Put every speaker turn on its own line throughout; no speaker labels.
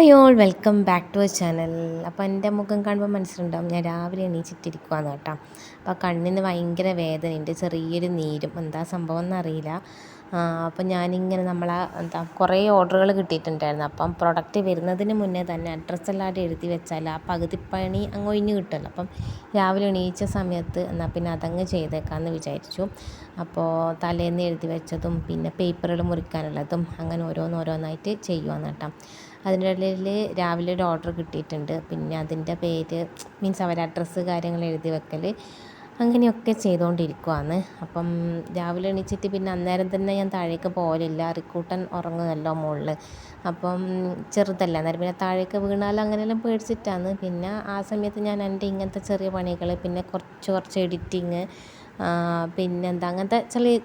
Hi all welcome back to our channel. അപ്പോൾ എൻ്റെ മുഖം കാണുമ്പോൾ മനസ്സിലുണ്ടാവും ഞാൻ രാവിലെ എണീച്ചിട്ടിരിക്കുവാന്ന് കേട്ടോ. അപ്പോൾ കണ്ണിന് ഭയങ്കര വേദനയുണ്ട്, ചെറിയൊരു നീരും, എന്താ സംഭവം എന്നറിയില്ല. അപ്പം ഞാനിങ്ങനെ കുറേ ഓർഡറുകൾ കിട്ടിയിട്ടുണ്ടായിരുന്നു. അപ്പം പ്രൊഡക്റ്റ് വരുന്നതിന് മുന്നേ തന്നെ അഡ്രസ്സെല്ലാം എഴുതി വെച്ചാൽ ആ പകുതി പണി അങ്ങ് ഒഴിഞ്ഞ് കിട്ടുമല്ലോ. അപ്പം രാവിലെ എണീച്ച സമയത്ത് എന്നാൽ പിന്നെ അതങ്ങ് ചെയ്തേക്കാമെന്ന് വിചാരിച്ചു. അപ്പോൾ തലേന്ന് എഴുതി വെച്ചതും പിന്നെ പേപ്പറുകൾ മുറിക്കാനുള്ളതും അങ്ങനെ ഓരോന്നോരോന്നായിട്ട് ചെയ്യുവാന്ന് കേട്ടോ. അതിൻ്റെ ഇടയിൽ രാവിലെ ഒരു ഓർഡർ കിട്ടിയിട്ടുണ്ട്. പിന്നെ അതിൻ്റെ പേര് മീൻസ് അവരെ അഡ്രസ്സ് കാര്യങ്ങൾ എഴുതി വെക്കൽ അങ്ങനെയൊക്കെ ചെയ്തുകൊണ്ടിരിക്കുവാണ്. അപ്പം രാവിലെ എണീച്ചിട്ട് പിന്നെ അന്നേരം തന്നെ ഞാൻ താഴേക്ക് പോകലില്ല. റിക്കൂട്ടൻ ഉറങ്ങുമല്ലോ മുകളിൽ. അപ്പം ചെറുതല്ല, അന്നേരം പിന്നെ താഴേക്ക് വീണാൽ അങ്ങനെയെല്ലാം പേടിച്ചിട്ടാണ്. പിന്നെ ആ സമയത്ത് ഞാൻ എൻ്റെ ഇങ്ങനത്തെ ചെറിയ പണികൾ, പിന്നെ കുറച്ച് എഡിറ്റിങ്, പിന്നെന്താ അങ്ങനത്തെ ചെറിയ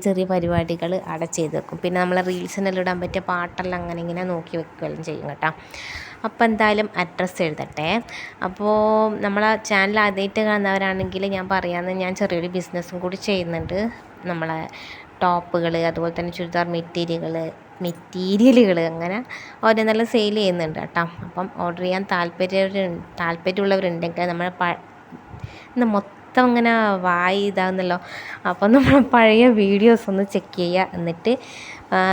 ചെറിയ പരിപാടികൾ അവിടെ ചെയ്ത് വെക്കും. പിന്നെ നമ്മളെ റീൽസിനെല്ലാം ഇടാൻ പറ്റിയ പാട്ടെല്ലാം അങ്ങനെ ഇങ്ങനെ നോക്കി വെക്കുകയെല്ലാം ചെയ്യും കേട്ടോ. അപ്പോൾ എന്തായാലും അഡ്രസ്സ് എഴുതട്ടെ. അപ്പോൾ നമ്മളെ ചാനൽ ആദ്യമായിട്ട് കാണുന്നവരാണെങ്കിൽ ഞാൻ പറയാമെന്ന്, ഞാൻ ചെറിയൊരു ബിസിനസ്സും കൂടി ചെയ്യുന്നുണ്ട്. നമ്മളെ ടോപ്പുകൾ, അതുപോലെ തന്നെ ചുരിദാർ മെറ്റീരിയലുകൾ അങ്ങനെ ഓരോന്നെല്ലാം സെയിൽ ചെയ്യുന്നുണ്ട് കേട്ടോ. അപ്പം ഓർഡർ ചെയ്യാൻ താല്പര്യമുള്ളവരുണ്ടെങ്കിൽ നമ്മൾ മൊത്തം ഇങ്ങനെ ഇതാകുന്നല്ലോ. അപ്പം നമ്മൾ പഴയ വീഡിയോസ് ഒന്ന് ചെക്ക് ചെയ്യുക. എന്നിട്ട്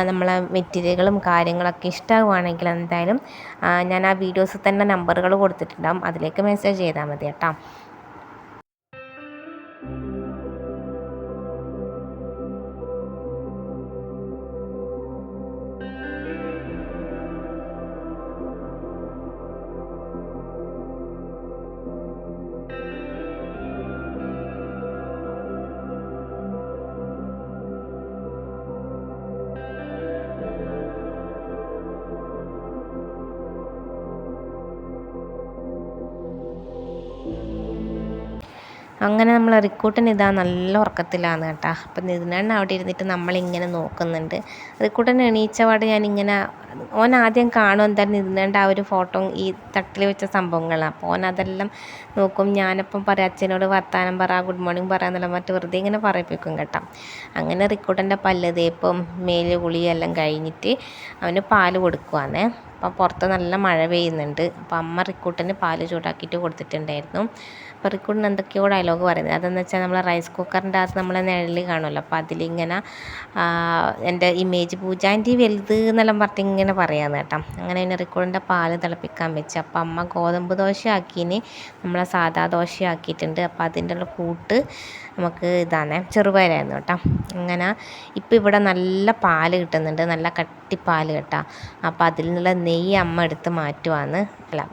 നമ്മളെ മെറ്റീരിയലുകളും കാര്യങ്ങളൊക്കെ ഇഷ്ടമാവുകയാണെങ്കിൽ എന്തായാലും ഞാൻ ആ വീഡിയോസിൽ തന്നെ നമ്പറുകൾ കൊടുത്തിട്ടുണ്ടാകും, അതിലേക്ക് മെസ്സേജ് ചെയ്താൽ മതി കേട്ടോ. അങ്ങനെ നമ്മൾ റിക്കൂട്ടൻ ഇതാ നല്ല ഉറക്കത്തിലാണ് കേട്ടോ. അപ്പം ഇതിനാണ് അവിടെ ഇരുന്നിട്ട് നമ്മളിങ്ങനെ നോക്കുന്നുണ്ട്. റിക്കൂട്ടൻ എണീച്ചപാട് ഞാനിങ്ങനെ, ഓൻ ആദ്യം കാണും എന്തായാലും ഇരുന്നേണ്ട ആ ഒരു ഫോട്ടോ ഈ തട്ടിൽ വെച്ച സംഭവങ്ങളാണ്. അപ്പോൾ ഓൻ അതെല്ലാം നോക്കും. ഞാനപ്പം പറയാം അച്ഛനോട് വർത്താനം പറ, ഗുഡ് മോർണിംഗ് പറയാമെന്നുള്ള മറ്റു വെറുതെ ഇങ്ങനെ പറയിപ്പിക്കും കേട്ടോ. അങ്ങനെ റിക്കൂട്ടൻ്റെ പല്ല് തേപ്പും മേല് കുളിയെല്ലാം കഴിഞ്ഞിട്ട് അവന് പാല് കൊടുക്കുവാണ്. അപ്പം പുറത്ത് നല്ല മഴ പെയ്യുന്നുണ്ട്. അപ്പോൾ അമ്മ റിക്കൂട്ടന് പാല് ചൂടാക്കിയിട്ട് കൊടുത്തിട്ടുണ്ടായിരുന്നു. അപ്പോൾ റിക്കൂട്ടൻ എന്തൊക്കെയോ ഡയലോഗ് പറയുന്നത്, അതെന്ന് വെച്ചാൽ നമ്മളെ റൈസ് കുക്കറിൻ്റെ അകത്ത് നമ്മളെ നിഴൽ കാണുമല്ലോ. അപ്പോൾ അതിലിങ്ങനെ എൻ്റെ ഇമേജ് പൂജാൻ്റെ വലുത് എന്നെല്ലാം പറഞ്ഞിട്ട് ഇങ്ങനെ പറയാമെന്ന് കേട്ടോ. അങ്ങനെ പിന്നെ റിക്കൂട്ടൻ്റെ പാല് തിളപ്പിക്കാൻ വെച്ച്. അപ്പോൾ അമ്മ ഗോതമ്പ് ദോശ ആക്കിന് നമ്മളെ സാദാ ദോശ ആക്കിയിട്ടുണ്ട്. അപ്പോൾ അതിൻ്റെ ഉള്ള കൂട്ട് നമുക്ക് ഇതാണ് ചെറുപയറായിരുന്നു കേട്ടോ. അങ്ങനെ ഇപ്പോൾ ഇവിടെ നല്ല പാല് കിട്ടുന്നുണ്ട്, നല്ല കട്ടിപ്പാല് കേട്ടോ. അപ്പോൾ അതിൽ നിന്നുള്ള നെയ്യ് അമ്മ എടുത്ത് മാറ്റുവാന്ന്,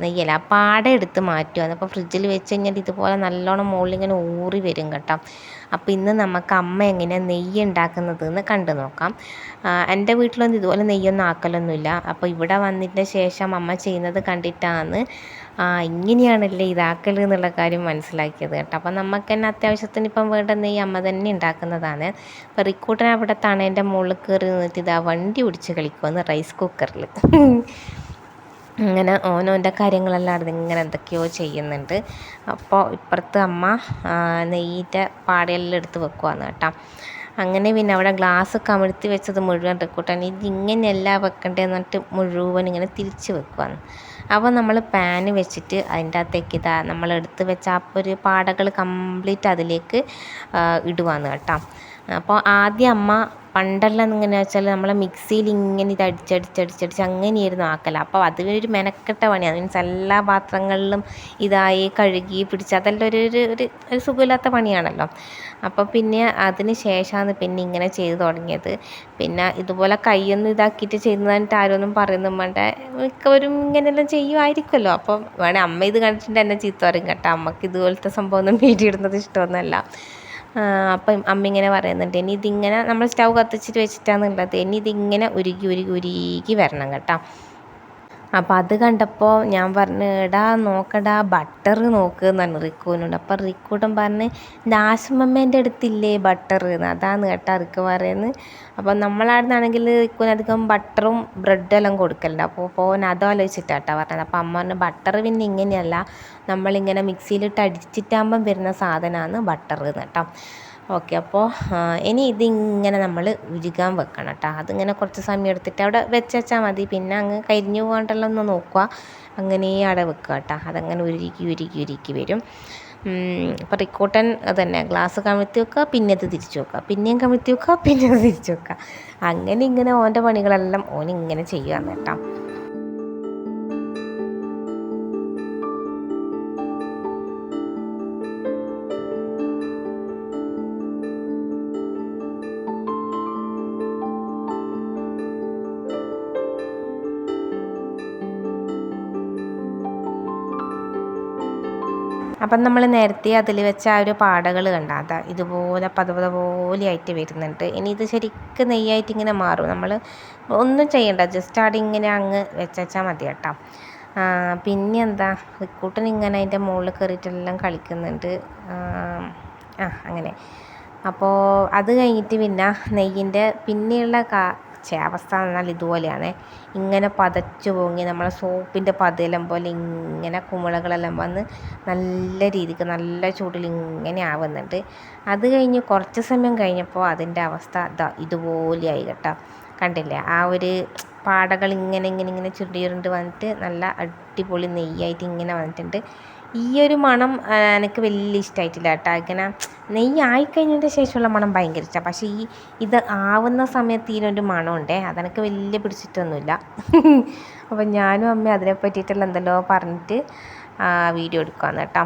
നെയ്യല്ല പാട എടുത്ത് മാറ്റുവാന്ന്. അപ്പോൾ ഫ്രിഡ്ജിൽ വെച്ച് കഴിഞ്ഞാൽ ഇതുപോലെ നല്ലോണം മുകളിലിങ്ങനെ ഊറി വരും കേട്ടോ. അപ്പോൾ ഇന്ന് നമുക്ക് അമ്മ എങ്ങനെയാണ് നെയ്യ് ഉണ്ടാക്കുന്നത് എന്ന് കണ്ടു നോക്കാം. എൻ്റെ വീട്ടിലൊന്നും ഇതുപോലെ നെയ്യൊന്നും ആക്കലൊന്നുമില്ല. അപ്പോൾ ഇവിടെ വന്നതിന് ശേഷം അമ്മ ചെയ്യുന്നത് കണ്ടിട്ടാണ് ഇങ്ങനെയാണല്ലേ ഇതാക്കൽ എന്നുള്ള കാര്യം മനസ്സിലാക്കിയത് കേട്ടോ. അപ്പം നമുക്ക് തന്നെ അത്യാവശ്യത്തിന് ഇപ്പം വേണ്ട നെയ്യ് അമ്മ തന്നെ ഉണ്ടാക്കുന്നതാണ്. അപ്പോൾ റിക്കൂട്ടൻ അവിടെ തണേൻ്റെ മുകളിൽ കയറി നിന്നിട്ട് ഇതാ വണ്ടി ഓടിച്ച് കളിക്കുമെന്ന് റൈസ് കുക്കറിൽ. അങ്ങനെ ഓനോൻ്റെ കാര്യങ്ങളെല്ലാം അവിടെ ഇങ്ങനെ എന്തൊക്കെയോ ചെയ്യുന്നുണ്ട്. അപ്പോൾ ഇപ്പുറത്ത് അമ്മ നെയ്യിൻ്റെ പാടയെല്ലാം എടുത്ത് വെക്കുവാന്ന് കേട്ടോ. അങ്ങനെ പിന്നെ അവിടെ ഗ്ലാസ് കമിഴ്ത്തി വെച്ചത് മുഴുവൻ റിക്കൂട്ടൻ ഇതിങ്ങനെയല്ല വെക്കേണ്ടതെന്ന് പറഞ്ഞിട്ട് മുഴുവൻ ഇങ്ങനെ തിരിച്ച് വെക്കുവാന്ന്. അപ്പോൾ നമ്മൾ പാന് വെച്ചിട്ട് അതിൻ്റെ അകത്തേക്ക് നമ്മൾ എടുത്ത് വെച്ച ആ ഒരു പാടകൾ കംപ്ലീറ്റ് അതിലേക്ക് ഇടുവാന്ന് കേട്ടോ. അപ്പോൾ ആദ്യം അമ്മ പണ്ടെല്ലാം എങ്ങനെ വെച്ചാൽ നമ്മളെ മിക്സിയിൽ ഇങ്ങനെ ഇത് അടിച്ചടിച്ചടിച്ചടിച്ച് അങ്ങനെയായിരുന്നു ആക്കല. അപ്പോൾ അതൊരു മെനക്കെട്ട പണിയാണ്. മീൻസ് എല്ലാ പാത്രങ്ങളിലും ഇതായി കഴുകി പിടിച്ച് അതെല്ലാം ഒരു സുഖമില്ലാത്ത പണിയാണല്ലോ. അപ്പോൾ പിന്നെ അതിന് ശേഷമാണ് പിന്നെ ഇങ്ങനെ ചെയ്ത് തുടങ്ങിയത്. പിന്നെ ഇതുപോലെ കൈയൊന്നും ഇതാക്കിയിട്ട് ചെയ്യുന്നതായിട്ട് ആരൊന്നും പറയുന്നും വേണ്ട, മിക്കവരും ഇങ്ങനെയെല്ലാം ചെയ്യുമായിരിക്കുമല്ലോ. അപ്പോൾ വേണേൽ അമ്മ ഇത് കണ്ടിട്ട് എന്നെ ചീത്ത പറയും കേട്ടോ. അമ്മക്ക് ഇതുപോലത്തെ സംഭവമൊന്നും വീഡിയോ ഇടുന്നത് ഇഷ്ടമൊന്നുമല്ല. അപ്പം അമ്മ ഇങ്ങനെ പറയുന്നുണ്ട്, ഇനി ഇതിങ്ങനെ നമ്മൾ സ്റ്റൗ കത്തിച്ചിട്ട് വെച്ചിട്ടാണുള്ളത്, ഇനി ഇതിങ്ങനെ ഉരുകി വരണം കേട്ടോ. അപ്പോൾ അത് കണ്ടപ്പോൾ ഞാൻ പറഞ്ഞു, എടാ നോക്കടാ ബട്ടർ നോക്ക് എന്ന് പറഞ്ഞു റിക്കുവിനോട്. അപ്പോൾ റിക്കൂട്ടൻ പറഞ്ഞ് ദാസുമമ്മേൻ്റെ അടുത്തില്ലേ ബട്ടർ എന്ന്, അതാണ് കേട്ടോ റിക്ക് പറയുന്നത്. അപ്പോൾ നമ്മളാടുന്നാണെങ്കിൽ റിക്കുവിനധികം ബട്ടറും ബ്രെഡും എല്ലാം കൊടുക്കലുണ്ട്. അപ്പോൾ ഓൻ അതാലോചിച്ചിട്ടാട്ടോ പറഞ്ഞത്. അപ്പോൾ അമ്മ പറഞ്ഞു ബട്ടർ പിന്നെ ഇങ്ങനെയല്ല, നമ്മളിങ്ങനെ മിക്സിയിലിട്ട് അടിച്ചിട്ടാകുമ്പം വരുന്ന സാധനമാണ് ബട്ടർ എന്ന് കേട്ടോ. ഓക്കെ. അപ്പോൾ ഇനി ഇതിങ്ങനെ നമ്മൾ ഉരുകാൻ വെക്കണം കേട്ടോ. അതിങ്ങനെ കുറച്ച് സമയം എടുത്തിട്ട് അവിടെ വെച്ചാൽ മതി. പിന്നെ അങ്ങ് കരിഞ്ഞു പോകാണ്ടല്ലോ ഒന്ന് നോക്കുക. അങ്ങനെ അവിടെ വെക്കുക കേട്ടോ. അതങ്ങനെ ഉരുക്കി വരും. അപ്പോൾ റിക്കോട്ടൻ അതന്നെ ഗ്ലാസ് കമിഴ്ത്തി വെക്കുക, പിന്നെ അത് തിരിച്ചു വെക്കുക, പിന്നെയും കമിഴ്ത്തി വെക്കുക, പിന്നെ അത് തിരിച്ചു വെക്കുക. അങ്ങനെ ഇങ്ങനെ ഓൻ്റെ പണികളെല്ലാം ഓനിങ്ങനെ ചെയ്യുകയാണ് കേട്ടോ. അപ്പം നമ്മൾ നേരത്തെ അതിൽ വെച്ച ആ ഒരു പാടകൾ കണ്ട അതാ ഇതുപോലെ പതപത പോലെ ആയിട്ട് വരുന്നുണ്ട്. ഇനി ഇത് ശരിക്കും നെയ്യായിട്ട് ഇങ്ങനെ മാറും. നമ്മൾ ഒന്നും ചെയ്യണ്ട, ജസ്റ്റ് അവിടെ ഇങ്ങനെ അങ്ങ് വെച്ചാൽ മതി കേട്ടോ. പിന്നെ എന്താ റിക്കൂട്ടൻ ഇങ്ങനെ അതിൻ്റെ മുകളിൽ കയറിയിട്ടെല്ലാം കളിക്കുന്നുണ്ട്. അങ്ങനെ അപ്പോൾ അത് കഴിഞ്ഞിട്ട് പിന്നെ നെയ്യിൻ്റെ പിന്നെയുള്ള അവസ്ഥ എന്ന് പറഞ്ഞാൽ ഇതുപോലെയാണ്. ഇങ്ങനെ പതച്ചു പൊങ്ങി നമ്മളെ സോപ്പിൻ്റെ പതയെല്ലാം പോലെ ഇങ്ങനെ കുമിളകളെല്ലാം വന്ന് നല്ല രീതിക്ക് നല്ല ചൂടിൽ ഇങ്ങനെ ആവുന്നുണ്ട്. അത് കഴിഞ്ഞ് കുറച്ച് സമയം കഴിഞ്ഞപ്പോൾ അതിൻ്റെ അവസ്ഥ ഇതുപോലെയായി കേട്ടോ. കണ്ടില്ലേ ആ ഒരു പാടകൾ ഇങ്ങനെ ചുരുണ്ട് വന്നിട്ട് നല്ല അടിപൊളി നെയ്യായിട്ട് ഇങ്ങനെ വന്നിട്ടുണ്ട്. ഈ ഒരു മണം എനിക്ക് വലിയ ഇഷ്ടമായിട്ടില്ല കേട്ടോ. ഇങ്ങനെ നെയ്യ് ആയിക്കഴിഞ്ഞതിൻ്റെ ശേഷമുള്ള മണം ഭയങ്കര ഇഷ്ടമാണ്. പക്ഷേ ഇത് ആവുന്ന സമയത്ത് ഇതിനൊരു മണമുണ്ടേ, അതെനിക്ക് വലിയ പിടിച്ചിട്ടൊന്നുമില്ല. അപ്പം ഞാനും അമ്മ അതിനെ പറ്റിയിട്ടുള്ള എന്തെല്ലോ പറഞ്ഞിട്ട് വീഡിയോ എടുക്കുകയാണ് കേട്ടോ.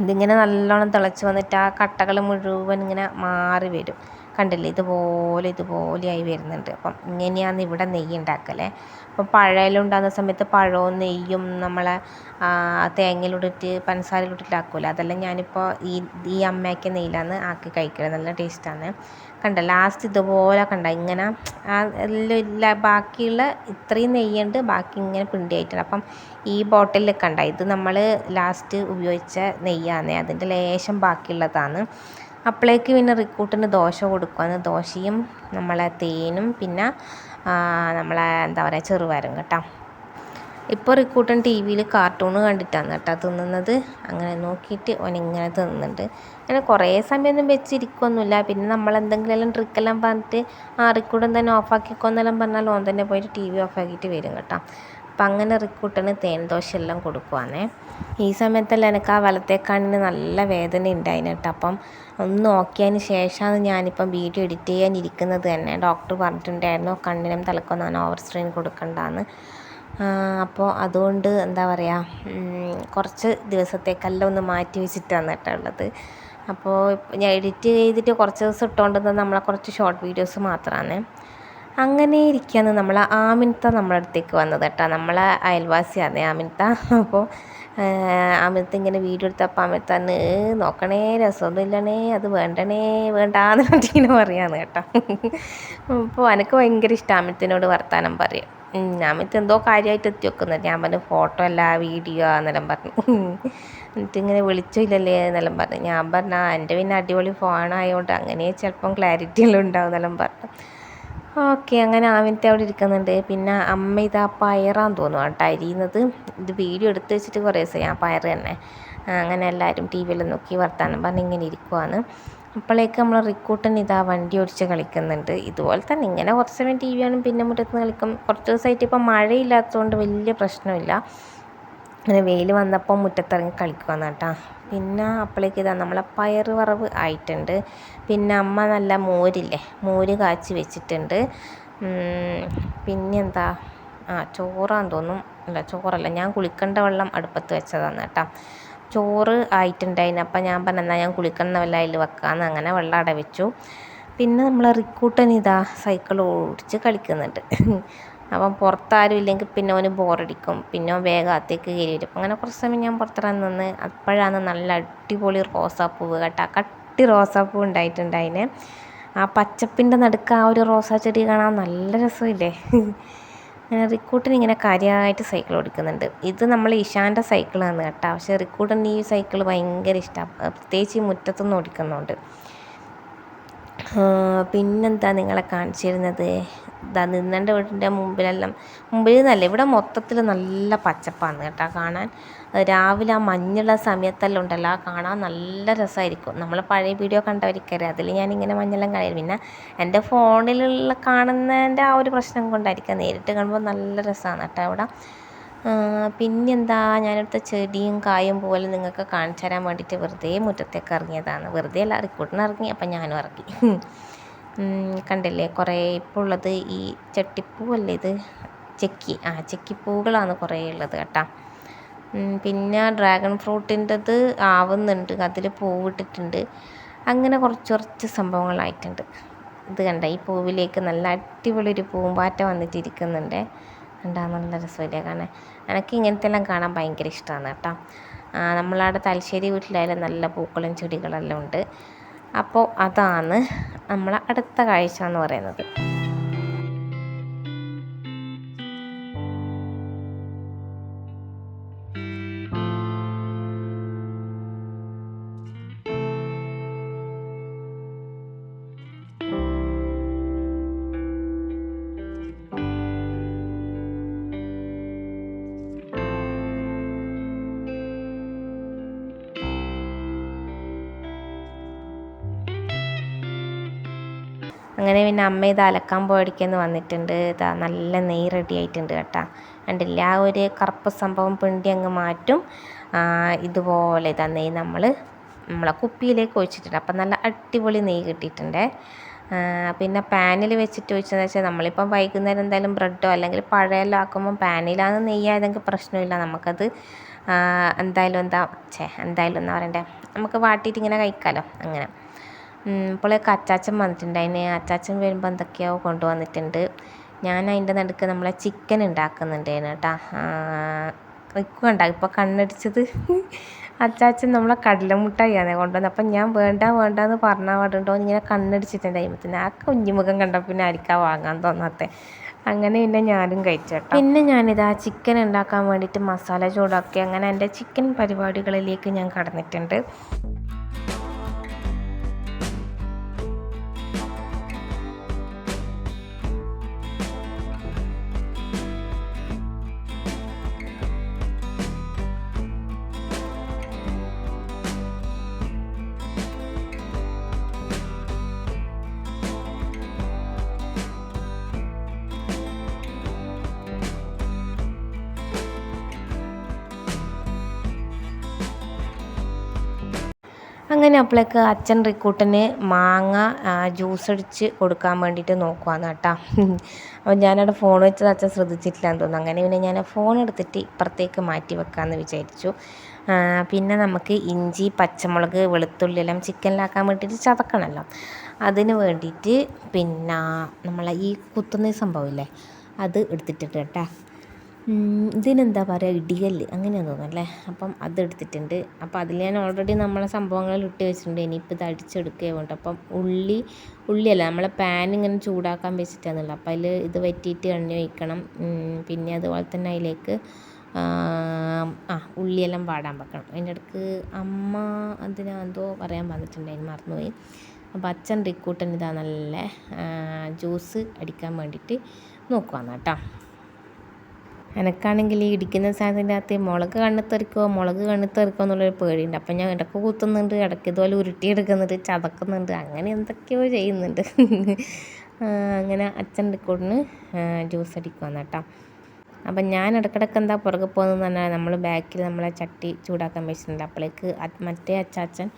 ഇതിങ്ങനെ നല്ലോണം തിളച്ച് വന്നിട്ട് ആ കട്ടകൾ മുഴുവൻ ഇങ്ങനെ മാറി വരും. കണ്ടില്ലേ ഇതുപോലെയായി വരുന്നുണ്ട്. അപ്പം ഇങ്ങനെയാണ് ഇവിടെ നെയ്യ് ഉണ്ടാക്കലേ. അപ്പം പഴമെല്ലാം ഉണ്ടാകുന്ന സമയത്ത് പഴവും നെയ്യും നമ്മളെ തേങ്ങയിലിട്ടിട്ട് പഞ്ചസാരയിലിട്ടിട്ടാക്കുമല്ലോ, അതെല്ലാം ഞാനിപ്പോൾ ഈ അമ്മയ്ക്ക് നെയ്യിലാണ് ആക്കി കഴിക്കുന്നത്. നല്ല ടേസ്റ്റാണ്. കണ്ട ലാസ്റ്റ് ഇതുപോലെ കണ്ട ഇങ്ങനെ എല്ലാം ഇല്ല, ബാക്കിയുള്ള ഇത്രയും നെയ്യുണ്ട്, ബാക്കി ഇങ്ങനെ പിണ്ടിയായിട്ടുണ്ട്. അപ്പം ഈ ബോട്ടിലിൽ കണ്ട ഇത് നമ്മൾ ലാസ്റ്റ് ഉപയോഗിച്ച നെയ്യാണ്, അതിൻ്റെ ലേശം ബാക്കിയുള്ളതാണ്. അപ്പോഴേക്ക് പിന്നെ റിക്കൂട്ടിന് ദോശ കൊടുക്കുകയാണ്. ദോശയും നമ്മളെ തേനും പിന്നെ നമ്മളെ എന്താ പറയുക ചെറുപയറും കേട്ടോ. ഇപ്പോൾ റിക്കൂട്ടൻ ടി വിയിൽ കാർട്ടൂൺ കണ്ടിട്ടാണ് കേട്ടോ തിന്നുന്നത്. അങ്ങനെ നോക്കിയിട്ട് ഓനിങ്ങനെ തിന്നുന്നുണ്ട്. അങ്ങനെ കുറേ സമയമൊന്നും വെച്ചിരിക്കുകയൊന്നുമില്ല. പിന്നെ നമ്മളെന്തെങ്കിലും ട്രിക്കെല്ലാം പറഞ്ഞിട്ട് റിക്കൂട്ടൻ തന്നെ ഓഫാക്കിക്കോന്നെല്ലാം പറഞ്ഞാൽ ഓൻ തന്നെ പോയിട്ട് ടി വി ഓഫാക്കിയിട്ട് വരും കേട്ടോ. അപ്പം അങ്ങനെ റിക്കൂട്ടന് തേൻ ദോശ എല്ലാം കൊടുക്കുവാണേ. ഈ സമയത്തെല്ലാം എനിക്ക് ആ വലത്തെ കണ്ണിന് നല്ല വേദന ഉണ്ടായിന് കേട്ടോ. അപ്പം ഒന്ന് നോക്കിയതിന് ശേഷമാണ് ഞാനിപ്പം വീഡിയോ എഡിറ്റ് ചെയ്യാനിരിക്കുന്നത് തന്നെ. ഡോക്ടർ പറഞ്ഞിട്ടുണ്ടായിരുന്നു കണ്ണിനും തലക്കൊന്നും ഓവർ സ്ട്രെയിൻ കൊടുക്കണ്ടെന്ന്. അപ്പോൾ അതുകൊണ്ട് എന്താ പറയുക കുറച്ച് ദിവസത്തേക്കെല്ലാം ഒന്ന് മാറ്റി വെച്ചിട്ടാണ് കേട്ടോ ഉള്ളത്. അപ്പോൾ ഞാൻ എഡിറ്റ് ചെയ്തിട്ട് കുറച്ച് ദിവസം ഇട്ടുകൊണ്ടിരുന്നത് നമ്മളെ കുറച്ച് ഷോർട്ട് വീഡിയോസ് മാത്രമാണ്. അങ്ങനെ ഇരിക്കുകയാണ് നമ്മൾ ആമിനത്ത നമ്മളെ അടുത്തേക്ക് വന്നത് കേട്ടോ. നമ്മളെ അയൽവാസിയാണ് ആമിനത്ത. അപ്പോൾ ആമിനത്ത ഇങ്ങനെ വീഡിയോ എടുത്തപ്പോൾ ആമിനത്ത നോക്കണേ രസമൊന്നും ഇല്ലണേ, അത് വേണ്ടാന്ന് പറഞ്ഞിങ്ങനെ പറയാന്ന് കേട്ടോ. അപ്പോൾ എനിക്ക് ഭയങ്കര ഇഷ്ടം ആമിനത്തിനോട് വർത്താനം പറയും. ആമിനത്ത എന്തോ കാര്യമായിട്ട് എത്തി വെക്കുന്നത്. ഞാൻ പറഞ്ഞു ഫോട്ടോ അല്ല വീഡിയോ എന്നെല്ലാം പറഞ്ഞു. എന്നിട്ടിങ്ങനെ വിളിച്ചില്ലല്ലേ എന്നെല്ലാം പറഞ്ഞു. ഞാൻ പറഞ്ഞു എൻ്റെ പിന്നെ അടിപൊളി ഫോണായതുകൊണ്ട് അങ്ങനെ ചിലപ്പം ക്ലാരിറ്റി എല്ലാം ഉണ്ടാവും എന്നെല്ലാം പറഞ്ഞു. ഓക്കെ, അങ്ങനെ ആമിനത്തെ അവിടെ ഇരിക്കുന്നുണ്ട്. പിന്നെ അമ്മ ഇതാ പയറാന്ന് തോന്നുന്നു കേട്ടോ അരിയുന്നത്. ഇത് വീഡിയോ എടുത്ത് വെച്ചിട്ട് കുറേ ദിവസമായി ആ പയർ തന്നെ. അങ്ങനെ എല്ലാവരും ടി വിയിൽ നോക്കി വർത്താനം പറഞ്ഞ് ഇങ്ങനെ ഇരിക്കുവാണ്. അപ്പോഴേക്ക് നമ്മൾ റിക്കൂട്ടൻ ഇതാ വണ്ടി ഓടിച്ച് കളിക്കുന്നുണ്ട്. ഇതുപോലെ തന്നെ ഇങ്ങനെ കുറച്ച് സമയം ടി വി കാണും, പിന്നെ മുറ്റത്ത് കളിക്കും. കുറച്ച് ദിവസമായിട്ട് ഇപ്പം മഴയില്ലാത്തതുകൊണ്ട് വലിയ പ്രശ്നമില്ല. അങ്ങനെ വെയിൽ വന്നപ്പോൾ മുറ്റത്തിറങ്ങി കളിക്കുവാന്ന് കേട്ടോ. പിന്നെ അപ്പോഴേക്ക് ഇതാ നമ്മളെ പയറ് വറവ് ആയിട്ടുണ്ട്. പിന്നെ അമ്മ നല്ല മോര് കാച്ചി വെച്ചിട്ടുണ്ട്. പിന്നെന്താ ചോറാന്ന് തോന്നും. അല്ല ചോറല്ല, ഞാൻ കുളിക്കേണ്ട വെള്ളം അടുപ്പത്ത് വെച്ചതാണ് കേട്ടോ. ചോറ് ആയിട്ടുണ്ടായിന്. അപ്പം ഞാൻ പറഞ്ഞാൽ ഞാൻ കുളിക്കുന്ന വെള്ളം അതിൽ വെക്കാമെന്ന് അങ്ങനെ വെള്ളം അവിടെ വെച്ചു. പിന്നെ നമ്മൾ റിക്കൂട്ടൻ ഇതാ സൈക്കിൾ ഓടിച്ച് കളിക്കുന്നുണ്ട്. അപ്പം പുറത്താരും ഇല്ലെങ്കിൽ പിന്നെ അവന് ബോറടിക്കും. പിന്നെ അവൻ വേഗം അകത്തേക്ക് കയറി വരും. അങ്ങനെ കുറച്ച് സമയം ഞാൻ പുറത്തിറങ്ങി നിന്ന്. അപ്പോഴാണ് നല്ല അടിപൊളി റോസാപ്പൂവ് കേട്ടോ. കട്ടി റോസാപ്പൂ ഉണ്ടായിട്ടുണ്ടായിന്. ആ പച്ചപ്പിൻ്റെ നടുക്ക് ആ ഒരു റോസാ ചെടി കാണാൻ നല്ല രസമില്ലേ. റിക്കൂട്ടൻ ഇങ്ങനെ കാര്യമായിട്ട് സൈക്കിൾ ഓടിക്കുന്നുണ്ട്. ഇത് നമ്മൾ ഇഷാൻ്റെ സൈക്കിളാണ് കേട്ടോ. പക്ഷേ റിക്കൂട്ടൻ ഈ സൈക്കിൾ ഭയങ്കര ഇഷ്ടമാണ്, പ്രത്യേകിച്ച് ഈ മുറ്റത്തുനിന്ന് ഓടിക്കുന്നുണ്ട്. പിന്നെന്താ നിങ്ങളെ കാണിച്ചിരുന്നത്, ഇതാ നിന്നൻ്റെ വീടിൻ്റെ മുമ്പിൽ നിന്നല്ല, ഇവിടെ മൊത്തത്തിൽ നല്ല പച്ചപ്പാണ് കേട്ടോ കാണാൻ. രാവിലെ ആ മഞ്ഞുള്ള സമയത്തെല്ലാം ഉണ്ടല്ലോ, ആ കാണാൻ നല്ല രസമായിരിക്കും. നമ്മൾ പഴയ വീഡിയോ കണ്ടവർക്കറിയാം, അതിൽ ഞാനിങ്ങനെ മഞ്ഞെല്ലാം കാണില്ല. പിന്നെ എൻ്റെ ഫോണിലുള്ള കാണുന്നതിൻ്റെ ആ ഒരു പ്രശ്നം കൊണ്ടായിരിക്കാം, നേരിട്ട് കാണുമ്പോൾ നല്ല രസമാണ് കേട്ടോ അവിടെ. പിന്നെന്താ, ഞാനെടുത്ത ചെടിയും കായും പോലെ നിങ്ങൾക്ക് കാണിച്ചു തരാൻ വേണ്ടിയിട്ട് വെറുതെ മുറ്റത്തേക്ക് ഇറങ്ങിയതാണ്. വെറുതെ അല്ല, റിക്കൂട്ടിന് ഇറങ്ങി, അപ്പം ഞാനും ഇറങ്ങി. കണ്ടില്ലേ കുറേ ഇപ്പോൾ ഉള്ളത് ഈ ചട്ടിപ്പൂവല്ലേ ഇത്, ചെക്കിപ്പൂകളാണ് കുറേ ഉള്ളത് കേട്ടോ. പിന്നെ ഡ്രാഗൺ ഫ്രൂട്ടിൻ്റെത് ആവുന്നുണ്ട്, അതിൽ പൂവിട്ടിട്ടുണ്ട്. അങ്ങനെ കുറച്ച് സംഭവങ്ങളായിട്ടുണ്ട്. ഇത് കണ്ട, ഈ പൂവിലേക്ക് നല്ല അടിപൊളി ഒരു പൂമ്പാറ്റ വന്നിട്ടിരിക്കുന്നുണ്ട്. കണ്ടാ നല്ല രസമില്ലേ കാണാൻ. എനിക്ക് ഇങ്ങനത്തെ എല്ലാം കാണാൻ ഭയങ്കര ഇഷ്ടമാണ് കേട്ടോ. നമ്മളവിടെ തലശ്ശേരി വീട്ടിലായാലും നല്ല പൂക്കളും ചെടികളെല്ലാം ഉണ്ട്. അപ്പോൾ അതാണ് നമ്മളെ അടുത്ത കാഴ്ച എന്ന് പറയുന്നത്. അങ്ങനെ പിന്നെ അമ്മ ഇത് അലക്കാൻ പോയടിക്കെന്ന് വന്നിട്ടുണ്ട്. ഇതാ നല്ല നെയ്യ് റെഡി ആയിട്ടുണ്ട് കേട്ടോ. കണ്ടില്ല, ആ ഒരു കറുപ്പ് സംഭവം പിണ്ടി അങ്ങ് മാറ്റും. ഇതുപോലെ ഇതാ നെയ്യ് നമ്മളെ കുപ്പിയിലേക്ക് ഒഴിച്ചിട്ടുണ്ട്. അപ്പം നല്ല അടിപൊളി നെയ്യ് കിട്ടിയിട്ടുണ്ട്. പിന്നെ പാനിൽ വെച്ചിട്ട് ഒഴിച്ചതെന്ന് വെച്ചാൽ നമ്മളിപ്പം വൈകുന്നേരം എന്തായാലും ബ്രെഡോ അല്ലെങ്കിൽ പഴയെല്ലാം ആക്കുമ്പോൾ പാനിലാണ് നെയ്യായതെങ്കിൽ പ്രശ്നമില്ല. നമുക്കത് എന്തായാലും എന്താ പറയണ്ടേ, നമുക്ക് വാട്ടിയിട്ട് ഇങ്ങനെ കഴിക്കാമല്ലോ. അങ്ങനെ ഇപ്പോഴേക്ക് അച്ചാച്ചൻ വന്നിട്ടുണ്ട്. അതിന് അച്ചാച്ചൻ വരുമ്പോൾ എന്തൊക്കെയോ കൊണ്ടുവന്നിട്ടുണ്ട്. ഞാൻ അതിൻ്റെ നടുക്ക് നമ്മളെ ചിക്കൻ ഉണ്ടാക്കുന്നുണ്ടേന് കേട്ടോ. റിക്കുണ്ട ഇപ്പോൾ കണ്ണടിച്ചത്. അച്ചാച്ചൻ നമ്മളെ കടലമുട്ടായിയാണ് കൊണ്ടുവന്നത്. അപ്പം ഞാൻ വേണ്ടാന്ന് പറഞ്ഞാൽ പാടുണ്ടോ ഇങ്ങനെ കണ്ണടിച്ചിട്ടുണ്ട്. അതിന് ആ കുഞ്ഞുമുഖം കണ്ടപ്പോൾ പിന്നെ ആയിരിക്കാം വാങ്ങാൻ തോന്നാത്തത്. അങ്ങനെ പിന്നെ ഞാനും കഴിച്ചു കേട്ടോ. പിന്നെ ഞാനിതാ ചിക്കൻ ഉണ്ടാക്കാൻ വേണ്ടിയിട്ട് മസാല ചൂടാക്കി. അങ്ങനെ എൻ്റെ ചിക്കൻ പരിപാടികളിലേക്ക് ഞാൻ കടന്നിട്ടുണ്ട്. അങ്ങനെ അപ്പോഴേക്ക് അച്ഛൻ റിക്കൂട്ടന് മാങ്ങ ജ്യൂസ് അടിച്ച് കൊടുക്കാൻ വേണ്ടിയിട്ട് നോക്കുവാന്ന് കേട്ടോ. അപ്പോൾ ഞാനവിടെ ഫോൺ വെച്ചത് അച്ഛൻ ശ്രദ്ധിച്ചിട്ടില്ലാന്ന് തോന്നുന്നു. അങ്ങനെ പിന്നെ ഞാൻ ഫോൺ എടുത്തിട്ട് ഇപ്പുറത്തേക്ക് മാറ്റി വെക്കാമെന്ന് വിചാരിച്ചു. പിന്നെ നമുക്ക് ഇഞ്ചി, പച്ചമുളക്, വെളുത്തുള്ളി എല്ലാം ചിക്കനിലാക്കാൻ വേണ്ടിയിട്ട് ചതക്കണമല്ലോ. അതിന് വേണ്ടിയിട്ട് പിന്നെ നമ്മളെ ഈ കുത്തുന്ന സംഭവമില്ലേ, അത് എടുത്തിട്ടുണ്ട് കേട്ടോ. ഇതിനെന്താ പറയുക, ഇടികല്ല് അങ്ങനെയാണെന്ന് തോന്നുന്നല്ലേ. അപ്പം അതെടുത്തിട്ടുണ്ട്. അപ്പോൾ അതിൽ ഞാൻ ഓൾറെഡി നമ്മളെ സംഭവങ്ങൾ ഇട്ട് വെച്ചിട്ടുണ്ട്. ഇനിയിപ്പോൾ ഇത് അടിച്ചെടുക്കുകയോ വേണ്ട. അപ്പം ഉള്ളിയല്ല, നമ്മളെ പാൻ ഇങ്ങനെ ചൂടാക്കാൻ വെച്ചിട്ടാണല്ലോ. അപ്പോൾ അതിൽ ഇത് വറ്റിയിട്ട് എണ്ണ ഒഴിക്കണം. പിന്നെ അതുപോലെ തന്നെ അതിലേക്ക് ഉള്ളിയെല്ലാം വാടാൻ വെക്കണം. അതിൻ്റെ ഇടയ്ക്ക് അമ്മ അതിനെന്തോ പറയാൻ വന്നിട്ടുണ്ട്, അതിന് മറന്നുപോയി. അപ്പോൾ അച്ഛൻ റിക്കൂട്ടൻ ഇതാ നല്ല ജ്യൂസ് അടിക്കാൻ വേണ്ടിയിട്ട് നോക്കുവാന്ന് കേട്ടോ. എനിക്കാണെങ്കിൽ ഈ ഇടിക്കുന്ന സാധനത്തിൻ്റെ അകത്ത് മുളക് കണ്ണെത്തെറിക്കുമോ എന്നുള്ളൊരു പേടിയുണ്ട്. അപ്പം ഞാൻ ഇടയ്ക്ക് കുത്തുന്നുണ്ട്, ഇടയ്ക്ക് ഇതുപോലെ ഉരുട്ടിയെടുക്കുന്നുണ്ട്, ചതക്കുന്നുണ്ട്, അങ്ങനെ എന്തൊക്കെയോ ചെയ്യുന്നുണ്ട്. അങ്ങനെ അച്ഛൻ റിക്കൂട്ടിന് ജ്യൂസ് അടിക്കുവാന്ന് കേട്ടോ. അപ്പം ഞാൻ ഇടയ്ക്കിടയ്ക്ക് എന്താ പുറകെ പോകുന്നതെന്ന് പറഞ്ഞാൽ നമ്മൾ ബാക്കിൽ നമ്മളെ ചട്ടി ചൂടാക്കാൻ വെച്ചിട്ടുണ്ട്. അപ്പോഴേക്ക് മറ്റേ അച്ചാച്ചൻ,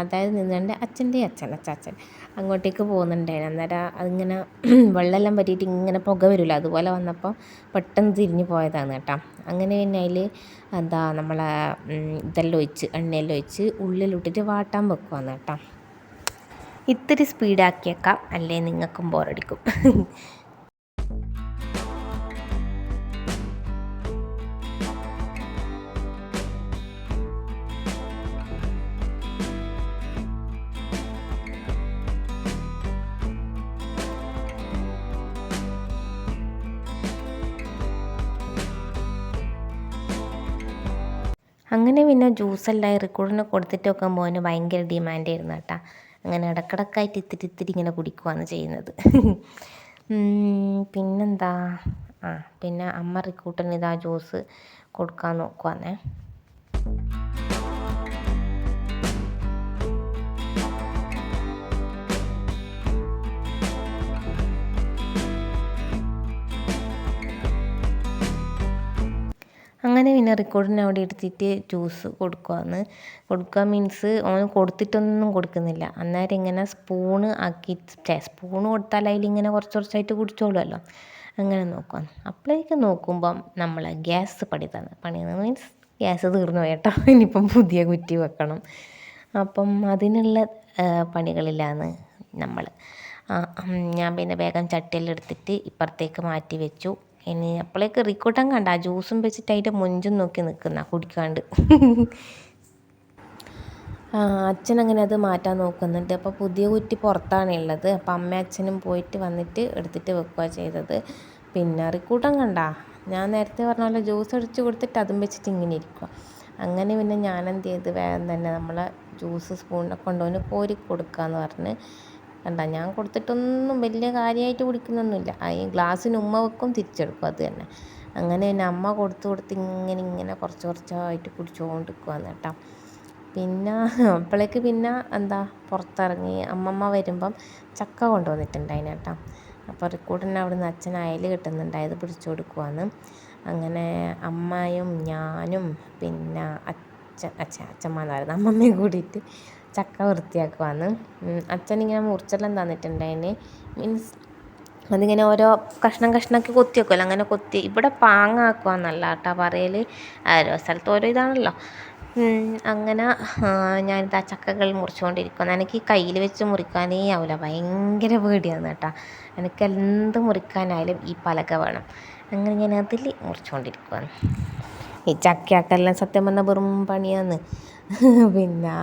അതായത് നിന്നെ അച്ഛൻ്റെ അച്ചാച്ചൻ അങ്ങോട്ടേക്ക് പോകുന്നുണ്ടായിരുന്നു. അന്നേരം അതിങ്ങനെ വെള്ളമെല്ലാം പറ്റിയിട്ട് ഇങ്ങനെ പുക വരില്ല, അതുപോലെ വന്നപ്പോൾ പെട്ടെന്ന് തിരിഞ്ഞു പോയതാണ് കേട്ടോ. അങ്ങനെ പിന്നെ അതിൽ നമ്മളെ ഇതെല്ലാം ഒഴിച്ച് എണ്ണയെല്ലാം ഒഴിച്ച് ഉള്ളിലിട്ടിട്ട് വാട്ടാൻ വെക്കുവാന്ന് കേട്ടോ. ഇത്തിരി സ്പീഡാക്കിയേക്കാം, അല്ലേ നിങ്ങൾക്കും ബോറടിക്കും. അങ്ങനെ പിന്നെ ജ്യൂസെല്ലാം റിക്കൂട്ടിന് കൊടുത്തിട്ട് നോക്കുമ്പോൾ അവന് ഭയങ്കര ഡിമാൻഡായിരുന്നു കേട്ടോ. അങ്ങനെ ഇടക്കിടക്കായിട്ട് ഇത്തിരി ഇത്തിരി ഇങ്ങനെ കുടിക്കുകയാണ് ചെയ്യുന്നത്. പിന്നെന്താ, പിന്നെ അമ്മ റിക്കൂട്ടന് ഇതാ ജ്യൂസ് കൊടുക്കാൻ നോക്കുവാണേ. അങ്ങനെ പിന്നെ റിക്കോർഡിന് അവിടെ എടുത്തിട്ട് ജ്യൂസ് കൊടുക്കുക മീൻസ് ഓന് കൊടുത്തിട്ടൊന്നും കൊടുക്കുന്നില്ല. അന്നേരം ഇങ്ങനെ സ്പൂണ് ആക്കി, സ്പൂണ് കൊടുത്താൽ അതിലിങ്ങനെ കുറച്ച് കുറച്ചായിട്ട് കുടിച്ചോളുമല്ലോ. അങ്ങനെ നോക്കുക. അപ്പോഴേക്ക് നോക്കുമ്പം നമ്മൾ ഗ്യാസ് പണി മീൻസ് ഗ്യാസ് തീർന്നു പോയേട്ടോ. ഇനിയിപ്പം പുതിയ കുറ്റി വെക്കണം. അപ്പം അതിനുള്ള പണികളിലാണ് നമ്മൾ. ഞാൻ പിന്നെ വേഗം ചട്ടിയെല്ലാം എടുത്തിട്ട് ഇപ്പുറത്തേക്ക് മാറ്റി വെച്ചു. ഇനി അപ്പോഴേക്ക് റിക്കൂട്ടൻ കണ്ട ആ ജ്യൂസും വെച്ചിട്ട് അതിൻ്റെ മൊഞ്ചും നോക്കി നിൽക്കുന്ന കുടിക്കാണ്ട്. അച്ഛനങ്ങനെ അത് മാറ്റാൻ നോക്കുന്നുണ്ട്. അപ്പോൾ പുതിയ കുറ്റി പുറത്താണ് ഉള്ളത്. അപ്പോൾ അമ്മ അച്ഛനും പോയിട്ട് വന്നിട്ട് എടുത്തിട്ട് വെക്കുക ചെയ്തത്. പിന്നെ റിക്കൂട്ടൻ കണ്ട ഞാൻ നേരത്തെ പറഞ്ഞ പോലെ ജ്യൂസ് അടിച്ച് കൊടുത്തിട്ട് അതും വെച്ചിട്ട് ഇങ്ങനെ ഇരിക്കുക. അങ്ങനെ പിന്നെ ഞാനെന്ത് ചെയ്ത് വേഗം തന്നെ നമ്മളെ ജ്യൂസ് സ്പൂണിനെ കൊണ്ടുവന്ന് കോരി കൊടുക്കാമെന്ന് പറഞ്ഞ് കണ്ട. ഞാൻ കൊടുത്തിട്ടൊന്നും വലിയ കാര്യമായിട്ട് കുടിക്കുന്നൊന്നുമില്ല. ഈ ഗ്ലാസ്സിന് ഉമ്മ വെക്കും, തിരിച്ചെടുക്കും, അത് തന്നെ. അങ്ങനെ പിന്നെ അമ്മ കൊടുത്ത് ഇങ്ങനെ കുറച്ച് കുറച്ചായിട്ട് കുടിച്ചുകൊണ്ടിരിക്കുകയാണ് കേട്ടോ. പിന്നെ അപ്പോഴേക്ക് പിന്നെ എന്താ പുറത്തിറങ്ങി അമ്മമ്മ വരുമ്പം ചക്ക കൊണ്ടുവന്നിട്ടുണ്ടായിന് കേട്ടോ. അപ്പോൾ റിക്കൂട്ടന് അവിടെ നിന്ന് അച്ഛൻ അയൽ കിട്ടുന്നുണ്ടായത് പിടിച്ചു കൊടുക്കുവാന്ന്. അങ്ങനെ അമ്മയും ഞാനും പിന്നെ അച്ഛമ്മന്നായിരുന്നു അമ്മമ്മയും കൂടിയിട്ട് ചക്ക വൃത്തിയാക്കുവാന്ന്. അച്ഛനിങ്ങനെ മുറിച്ചെല്ലാം തന്നിട്ടുണ്ടായിന്. മീൻസ് അതിങ്ങനെ ഓരോ കഷ്ണാക്കി കൊത്തി വെക്കുമല്ലോ, അങ്ങനെ കൊത്തി. ഇവിടെ പാങ്ങാക്കുവാന്നല്ല കേട്ടോ പറയൽ, ഓരോ സ്ഥലത്ത് ഓരോ ഇതാണല്ലോ. അങ്ങനെ ഞാനിതാ ചക്കകൾ മുറിച്ചുകൊണ്ടിരിക്കുന്നു. എനിക്ക് കയ്യിൽ വെച്ച് മുറിക്കാനേ ആവില്ല, ഭയങ്കര പേടിയാണ് കേട്ടോ. എനിക്ക് എന്ത് മുറിക്കാനായാലും ഈ പലക വേണം. അങ്ങനെ ഞാൻ അതിൽ മുറിച്ചുകൊണ്ടിരിക്കുകയാണ്. ഈ ചക്കയാക്കെല്ലാം സത്യം പറഞ്ഞാൽ വെറും പണിയാണ്. പിന്നെ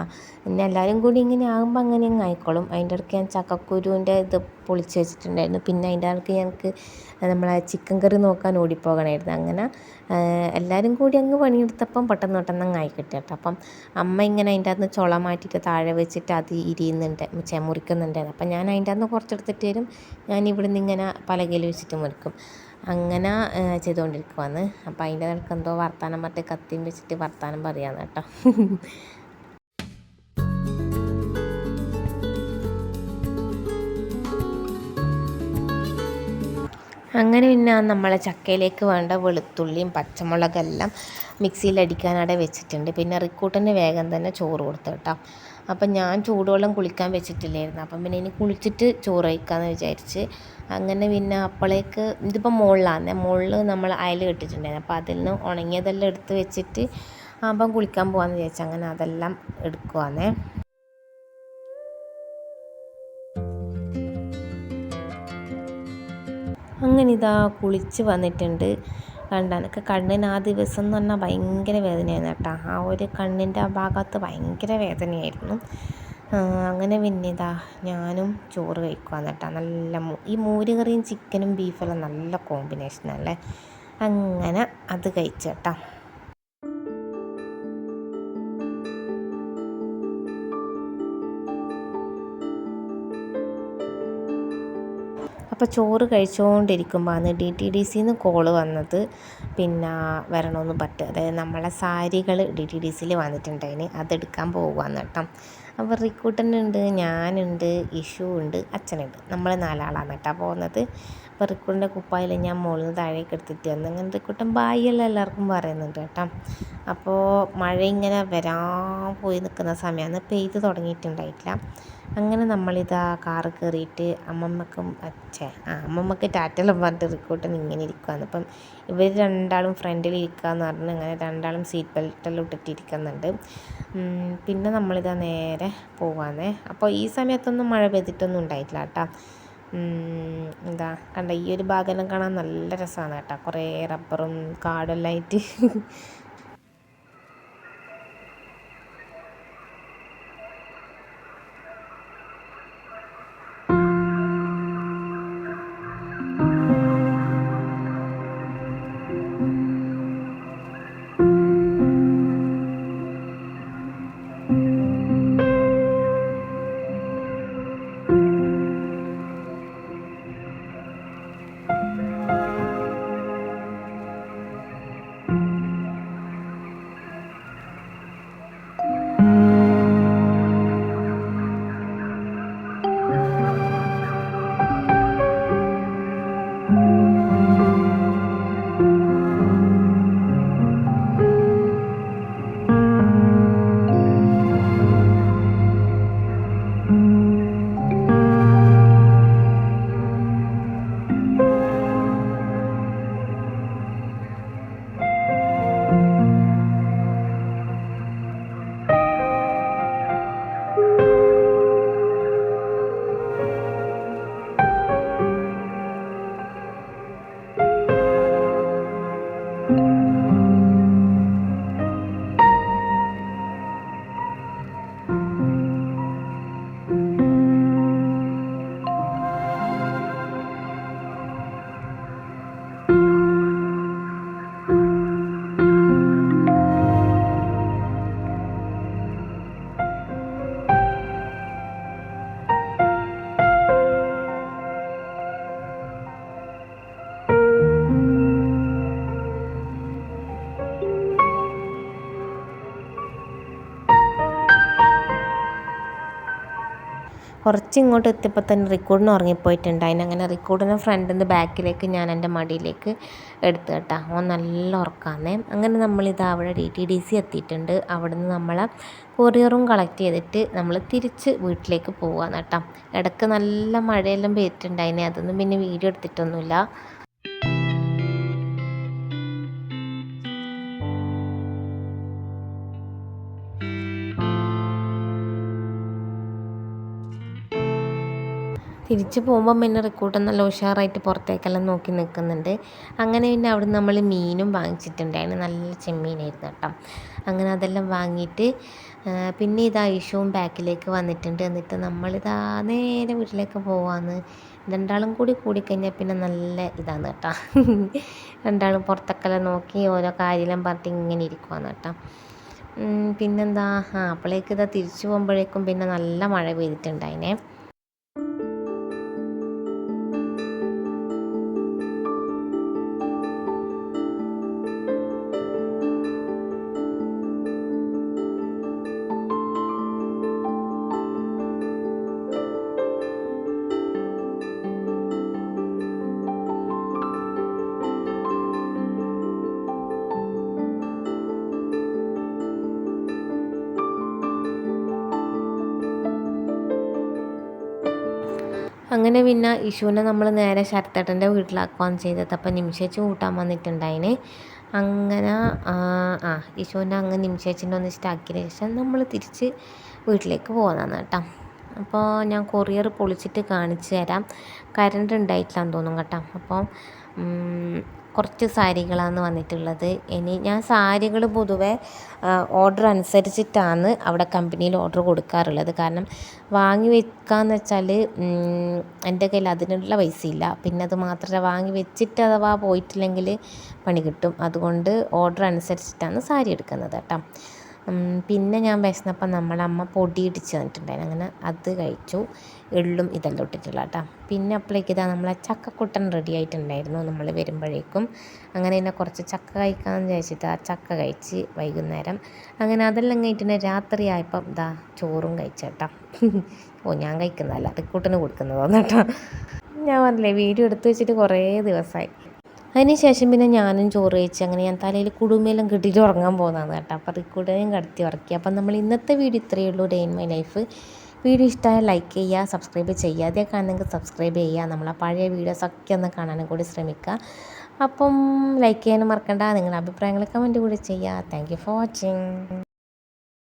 എല്ലാവരും കൂടി ഇങ്ങനെ ആകുമ്പോൾ അങ്ങനെ അങ്ങ് ആയിക്കോളും. അതിൻ്റെ ഇടയ്ക്ക് ഞാൻ ചക്കക്കുരുവിൻ്റെ ഇത് പൊളിച്ച് വെച്ചിട്ടുണ്ടായിരുന്നു. പിന്നെ അതിൻ്റെ ഇടയ്ക്ക് ഞങ്ങൾക്ക് നമ്മളെ ചിക്കൻ കറി നോക്കാൻ ഓടിപ്പോകണമായിരുന്നു. അങ്ങനെ എല്ലാവരും കൂടി അങ്ങ് പണിയെടുത്തപ്പം പെട്ടെന്ന് അങ്ങ് ആയി കിട്ടി കേട്ടോ. അപ്പം അമ്മ ഇങ്ങനെ അതിൻ്റെ അകത്ത് ചുള മാറ്റിയിട്ട് താഴെ വെച്ചിട്ട് അത് മുറിക്കുന്നുണ്ടായിരുന്നു. അപ്പം ഞാൻ അതിൻ്റെ അകത്ത് കുറച്ചെടുത്തിട്ട് വരും, ഞാൻ ഇവിടുന്ന് ഇങ്ങനെ പലകയിൽ വെച്ചിട്ട് മുറിക്കും. അങ്ങനെ ചെയ്തുകൊണ്ടിരിക്കുവാന്ന്. അപ്പം അതിൻ്റെ ഇടയ്ക്ക് എന്തോ വർത്താനം പറഞ്ഞിട്ട് കത്തിയും വെച്ചിട്ട് വർത്താനം പറയാന്ന് കേട്ടോ. അങ്ങനെ പിന്നെ നമ്മളെ ചക്കയിലേക്ക് വേണ്ട വെളുത്തുള്ളിയും പച്ചമുളകെല്ലാം മിക്സിയിൽ അവിടെ വെച്ചിട്ടുണ്ട്. പിന്നെ റിക്കൂട്ടന് വേഗം തന്നെ ചോറ് കൊടുത്തു കേട്ടോ. അപ്പം ഞാൻ ചൂടുവെള്ളം കുളിക്കാൻ വെച്ചിട്ടില്ലായിരുന്നു. അപ്പം പിന്നെ ഇനി കുളിച്ചിട്ട് ചോറ് കഴിക്കാമെന്ന് വിചാരിച്ച്. അങ്ങനെ പിന്നെ അപ്പോഴേക്ക് ഇതിപ്പോൾ മുകളിൽ നമ്മൾ അയൽ കെട്ടിട്ടുണ്ടായിരുന്നു. അപ്പോൾ അതിൽ നിന്ന് ഉണങ്ങിയതെല്ലാം എടുത്ത് വെച്ചിട്ട് അപ്പം കുളിക്കാൻ പോകാമെന്ന് വിചാരിച്ചു. അങ്ങനെ അതെല്ലാം എടുക്കുവാന്നേ. അങ്ങനെ ഇതാ കുളിച്ച് വന്നിട്ടുണ്ട്. കണ്ട എനിക്ക് കണ്ണിന് ആ ദിവസം എന്ന് പറഞ്ഞാൽ ഭയങ്കര വേദനയായിരുന്നു കേട്ടോ. ആ ഒരു കണ്ണിൻ്റെ ആ ഭാഗത്ത് ഭയങ്കര വേദനയായിരുന്നു. അങ്ങനെ പിന്നെ ഇതാ ഞാനും ചോറ് കഴിക്കുവാന്ന് കേട്ടോ. നല്ല ഈ മോര് കറിയും ചിക്കനും ബീഫെല്ലാം നല്ല കോമ്പിനേഷനല്ലേ. അങ്ങനെ അത് കഴിച്ചു കേട്ടോ. അപ്പോൾ ചോറ് കഴിച്ചുകൊണ്ടിരിക്കുമ്പോഴാണ് DTDCന്ന് കോള് വന്നത്. പിന്നെ വരണമെന്ന് അതായത് നമ്മളെ സാരികൾ DTDCയിൽ വന്നിട്ടുണ്ടായിന്, അതെടുക്കാൻ പോകുകയെന്ന് കേട്ടോ. അപ്പോൾ റിക്കൂട്ടനുണ്ട്, ഞാനുണ്ട്, ഇഷു ഉണ്ട്, അച്ഛനുണ്ട്, നമ്മൾ 4 ആളാണ് കേട്ടോ പോകുന്നത്. അപ്പോൾ റിക്കൂട്ടിൻ്റെ കുപ്പായിൽ ഞാൻ മുകളിൽ നിന്ന് താഴേക്ക് എടുത്തിട്ട് വന്നു. അങ്ങനെ റിക്കൂട്ടൻ ബായിയെല്ലാം എല്ലാവർക്കും പറയുന്നുണ്ട് കേട്ടോ. അപ്പോൾ മഴ ഇങ്ങനെ വരാൻ പോയി നിൽക്കുന്ന സമയമാണ്, പെയ്ത് തുടങ്ങിയിട്ടുണ്ടായിട്ടില്ല. അങ്ങനെ നമ്മളിതാ കാറ് കയറിയിട്ട് അമ്മമ്മക്ക് ടാറ്റെല്ലാം പറഞ്ഞിട്ട് റിക്കൂട്ടൻ ഇങ്ങനെ ഇരിക്കുകയാണ്. അപ്പം ഇവർ രണ്ടാളും ഫ്രണ്ടിൽ ഇരിക്കുകയെന്ന് പറഞ്ഞ് അങ്ങനെ രണ്ടാളും സീറ്റ് ബെൽറ്റെല്ലാം ഇട്ടിട്ടിരിക്കുന്നുണ്ട്. പിന്നെ നമ്മളിതാ നേരെ പോവാന്നേ. അപ്പോൾ ഈ സമയത്തൊന്നും മഴ പെയ്തിട്ടൊന്നും ഉണ്ടായിട്ടില്ല കേട്ടോ. എന്താ കണ്ട ഈ ഒരു ഭാഗമെല്ലാം കാണാൻ നല്ല രസമാണ് കേട്ടോ. കുറേ റബ്ബറും കാടെല്ലാം ആയിട്ട്. കുറച്ച് ഇങ്ങോട്ട് എത്തിയപ്പോൾ തന്നെ റിക്കോർഡിന് ഉറങ്ങിപ്പോയിട്ടുണ്ട്. അതിനങ്ങനെ റിക്കോർഡിനെ ഫ്രണ്ടിൻ്റെ ബാക്കിലേക്ക് ഞാൻ എൻ്റെ മടിയിലേക്ക് എടുത്തു കേട്ടോ. ഓൻ നല്ല ഉറക്കാന്നേ. അങ്ങനെ നമ്മളിത് അവിടെ DTDC എത്തിയിട്ടുണ്ട്. അവിടെ നിന്ന് നമ്മളെ കൊറിയറും കളക്ട് ചെയ്തിട്ട് നമ്മൾ തിരിച്ച് വീട്ടിലേക്ക് പോവാന്ന് കേട്ടോ. ഇടയ്ക്ക് നല്ല മഴയെല്ലാം പെയ്തിട്ടുണ്ടായിനെ, അതൊന്നും പിന്നെ വീഡിയോ എടുത്തിട്ടൊന്നുമില്ല. തിരിച്ച് പോകുമ്പോൾ പിന്നെ റിക്കൂട്ടൻ നല്ല ഉഷാറായിട്ട് പുറത്തേക്കെല്ലാം നോക്കി നിൽക്കുന്നുണ്ട്. അങ്ങനെ പിന്നെ അവിടെ നമ്മൾ മീനും വാങ്ങിച്ചിട്ടുണ്ടായിരുന്നു. നല്ല ചെമ്മീനായിരുന്നു കേട്ടോ. അങ്ങനെ അതെല്ലാം വാങ്ങിയിട്ട് പിന്നെ ഇതാ ഇഷുവും ബാക്കിലേക്ക് വന്നിട്ടുണ്ട്. എന്നിട്ട് നമ്മളിതാ നേരെ വീട്ടിലേക്ക് പോവാന്ന്. രണ്ടാളും കൂടി കൂടിക്കഴിഞ്ഞാൽ പിന്നെ നല്ല ഇതാണ് കേട്ടോ. രണ്ടാളും പുറത്തൊക്കെല്ലാം നോക്കി ഓരോ കാര്യമെല്ലാം പറഞ്ഞിട്ട് ഇങ്ങനെ ഇരിക്കുവാന്ന് കേട്ടോ. പിന്നെന്താ അപ്പോഴേക്ക് ഇതാ തിരിച്ചു പോകുമ്പോഴേക്കും പിന്നെ നല്ല മഴ പെയ്തിട്ടുണ്ടായിനെ. അങ്ങനെ പിന്നെ ഇഷുവിനെ നമ്മൾ നേരെ ശരത്തേട്ടൻ്റെ വീട്ടിലാക്കുകയാണ് ചെയ്തത്. അപ്പം നിമിഷേച്ചി കൂട്ടാൻ വന്നിട്ടുണ്ടായിന്. അങ്ങനെ ഇഷുവിൻ്റെ അങ്ങ് നിമിഷേച്ചിൻ്റെ ഒന്ന് ഇഷ്ടമാക്കിയതിന് ശേഷം നമ്മൾ തിരിച്ച് വീട്ടിലേക്ക് പോകുന്നതാണ് കേട്ടോ. അപ്പോൾ ഞാൻ കൊറിയർ പൊളിച്ചിട്ട് കാണിച്ചു തരാം. കറണ്ട് ഉണ്ടായിട്ടില്ലാന്ന് തോന്നും കേട്ടോ. അപ്പോൾ കുറച്ച് സാരികളാണ് വന്നിട്ടുള്ളത്. ഇനി ഞാൻ സാരികൾ പൊതുവേ ഓർഡർ അനുസരിച്ചിട്ടാണ് അവിടെ കമ്പനിയിൽ ഓർഡർ കൊടുക്കാറുള്ളത്. കാരണം വാങ്ങി വെക്കാന്ന് വെച്ചാൽ എൻ്റെ കയ്യിൽ അതിനുള്ള പൈസയില്ല. പിന്നെ അത് മാത്രമല്ല, വാങ്ങി വെച്ചിട്ട് അഥവാ പോയിട്ടില്ലെങ്കിൽ പണി കിട്ടും. അതുകൊണ്ട് ഓർഡർ അനുസരിച്ചിട്ടാണ് സാരി എടുക്കുന്നത് കേട്ടോ. പിന്നെ ഞാൻ വിശന്നപ്പം നമ്മളമ്മ പൊടി ഇടിച്ച് തന്നിട്ടുണ്ടായിരുന്നു. അങ്ങനെ അത് കഴിച്ചു. എള്ളും ഇതെല്ലാം ഇട്ടിട്ടുള്ള കേട്ടോ. പിന്നെ അപ്പോഴേക്ക് ഇതാ നമ്മളെ ചക്കക്കുട്ടൻ റെഡി ആയിട്ടുണ്ടായിരുന്നു നമ്മൾ വരുമ്പോഴേക്കും. അങ്ങനെ തന്നെ കുറച്ച് ചക്ക കഴിക്കാമെന്ന് വിചാരിച്ചിട്ട് ആ ചക്ക കഴിച്ച് വൈകുന്നേരം. അങ്ങനെ അതെല്ലാം കഴിഞ്ഞിട്ട് രാത്രി ആയപ്പം ഇതാ ചോറും കഴിച്ചേട്ടാ. ഞാൻ കഴിക്കുന്നതല്ല, റിക്കൂട്ടിന് കൊടുക്കുന്നതാണ് കേട്ടോ. ഞാൻ പറഞ്ഞില്ലേ, വീഡിയോ എടുത്ത് വെച്ചിട്ട് കുറേ ദിവസമായി. അതിന് ശേഷം പിന്നെ ഞാനും ചോറ് കഴിച്ച് അങ്ങനെ ഞാൻ തലയിൽ കുടുമയെല്ലാം കെട്ടിയിട്ട് ഉറങ്ങാൻ പോകുന്നതാണ് കേട്ടോ. അപ്പോൾ റിക്കൂട്ടനെയും കടത്തി ഉറക്കി. അപ്പം നമ്മൾ ഇന്നത്തെ വീഡിയോ ഇത്രയേ ഉള്ളൂ, day in my life. Video ഇഷ്ടമായ ലൈക്ക് ചെയ്യുക, സബ്സ്ക്രൈബ് ചെയ്യുക. അതേ കാണുന്നെങ്കിൽ സബ്സ്ക്രൈബ് ചെയ്യുക. നമ്മളെ പഴയ വീഡിയോസൊക്കെ ഒന്ന് കാണാനും കൂടി ശ്രമിക്കുക. അപ്പം ലൈക്ക് ചെയ്യാനും മറക്കണ്ട. നിങ്ങളുടെ അഭിപ്രായങ്ങൾ കമൻറ്റ് കൂടി ചെയ്യുക. Thank you for watching.